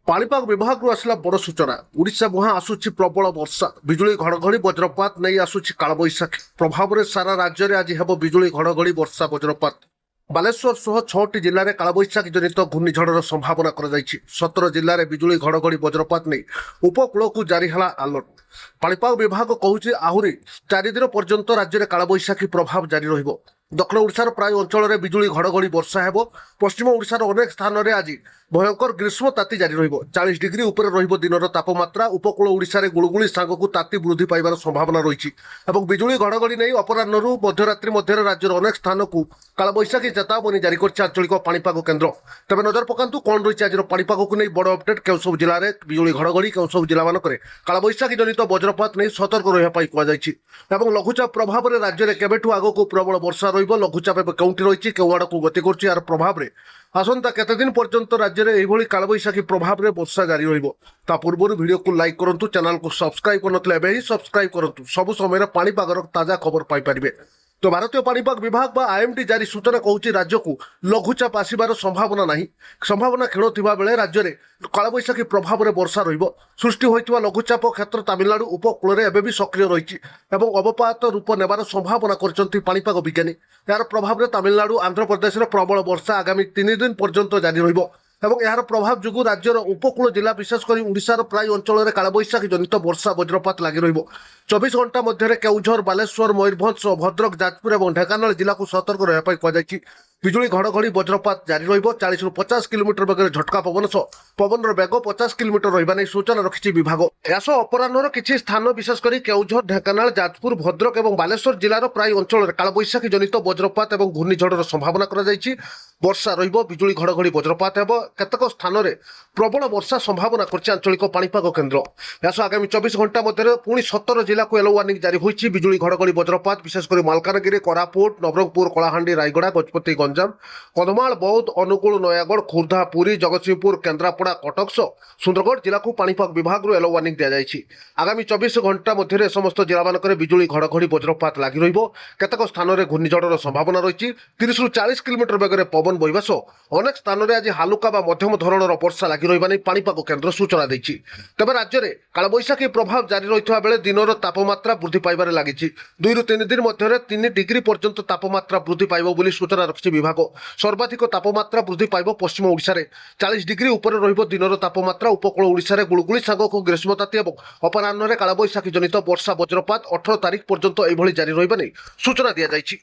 पाणीपाग विभाग आसला बड़ सूचना। ओडिशा मुहां आसुछि प्रबल वर्षा, बिजुली घड़घड़ी वज्रपात नहीं आसुछि कालबैशाखी प्रभाव में सारा राज्य में आज हेब बिजुली घड़घड़ी वर्षा वज्रपात। बालेश्वर सह 6टी जिले में कालबैशाखी जनित घूर्णिझड़र संभावना कर 17 जिले में बिजुली घड़घड़ी वज्रपात नहीं उपकूल को जारी है अलर्ट। पाणीपाग विभाग कहूछि आहुरी 4 दिन पर्यंत राज्य में कालबैशाखी प्रभाव जारी रहिबो। दक्षिण ओडिशार प्राय अंचल में बिजुली घड़घड़ी वर्षा हेब। पश्चिम ओडिशार अनेक स्थान में आज भयंकर ग्रीष्म ताती जारी रहिबो। 40 डिग्री उपर रहिबो दिनर तापमात्रा। उपकूल ओडिशा रे गुळुगुळी सांगकु ताती वृद्धि पाइबार संभावना रही एवं बिजुली घड़घड़ी नहीं अपराह्न मध्यरात्रि मध्य राज्यर अनेक स्थान को कालबैशाखी चेतावनी जारी कर आंचलिक पाणीपाग केन्द्र। तेज नजर पकातु कौन रही आज पाणीपाग को नहीं बड़ अपडेट केउ सब जिले में बिजुली घड़घड़ी केउ सब जिला मानक कालबैशाखी जनित वज्रपात नहीं सतर्क रही कहुई। लघुचाप प्रभाव में राज्य में केबेठू आगक प्रबल वर्षा लघुचाप केउंटी रही केउ आड़ को गति कर यार प्रभाव में आसंता केते दिन पर्यंत राज्य में यही कालबैशाखी प्रभाव में वर्षा जारी रहा। पूर्व वीडियो को लाइक करूँ, चैनल को सब्सक्राइब कर ही सब्सक्राइब करूँ। सब समय पाणीपागर ताजा खबर पाइपर। तो भारतीय पाणीपाग विभाग आईएमडी जारी सूचना कहूँ राज्य को लघुचाप आसबार संभावना नहीं। संभावना क्षीण थिबा बेले राज्य में कालबैशाखी प्रभाव में वर्षा सृष्टि होइतिबा लघुचाप क्षेत्र तमिलनाडु उपकूल में एबे सक्रिय रही अवपात रूप नेबार संभावना करछंती पाणीपाग विज्ञानी। यार प्रभाव में तमिलनाडु आंध्र प्रदेश में प्रबल वर्षा आगामी 3 दिन पर्यंत जारी रहिबो एवं यार प्रभाव जो राज्यर उपकूल जिला विशेषकर ओडिशार प्राय अंचल में कालबैशाखी जनित वर्षा वज्रपात लगी रहिबो। 24 घंटा मध्य केउझर, बालेश्वर, मयूरभंज, भद्रक, जाजपुर और ढेंकानाल जिला को सतर्क रहा कहुई। बिजुली घड़घड़ी वज्रपात जारी रहिबो। 40 ରୁ 50 किलोमीटर बेगर झटका पवन सह पवन बेग 50 किलोमीटर रहिबा नै सूचना रखिछि विभाग। यास अपराह्नर किछि स्थान विशेषकर केउझर, ढेंकानाल, जाजपुर, भद्रक और बालेश्वर जिलार प्राय अंचल में कालबैशाखी जनित वज्रपात और घूर्णिझड़र संभावना कर वर्षा रहिबो। बिजुली घड़घड़ी वज्रपात हेबो। केतक स्थान में प्रबल वर्षा संभावना करछि आंचलिक पाणीपाग केन्द्र। यास आगामी 24 घंटा मध्य पुणी 17 जिला को येलो वार्निंग जारी होइछि। बिजुली घड़घड़ी वज्रपात विशेषकर मालकानगिरी, कोरापुट, नवरंगपुर, कलाहांडी, रायगड़ा, गजपति, गंजाम, कंधमाल, बौद्ध, अनुगुल, नयागढ़, खुर्धा, पुरी, जगतसिंहपुर, केन्द्रापड़ा, कटक सुंदरगढ़ जिला को पाणीपाग विभाग येलो वार्निंग दिया जाइछि। आगामी 24 घंटा मध्य समस्त जिला मानक बिजुली घड़घड़ी वज्रपात लगी रहिबो। केतक स्थान में घूर्णिझड़र संभावना रही 30 ରୁ 40 किलोमीटर बेगर पवन बहिबा सह अनेक स्थान में आज हालुका बा मध्यम धरणर वर्षा लगी रहिबा नै पाणीपाग केन्द्र सूचना दैछि। तेबे राज्य में कालबैशाखी प्रभाव जारी रहितबा बेले दिनर तापमात्रा वृद्धि पाइबार लागिछि। 2 ରୁ 3 दिन मध्य 3 डिग्री पर्यंत तापमात्रा वृद्धि पाइबो बोली सूचना रखिछि विभाग। सर्वाधिक तापमात्रा वृद्धि पाइब पश्चिम ओडिशा रे 40 डिग्री उपर रहिबो दिनर तापमात्रा। उपकूल ओडिशा रे गुळुगुळी सांगकु ग्रीष्मताती एवं अपराह्न कालबैशाखी जनित वर्षा वज्रपात 18 तारिख पर्यंत एभली जारी रहिबा नै सूचना दिया जाइछि।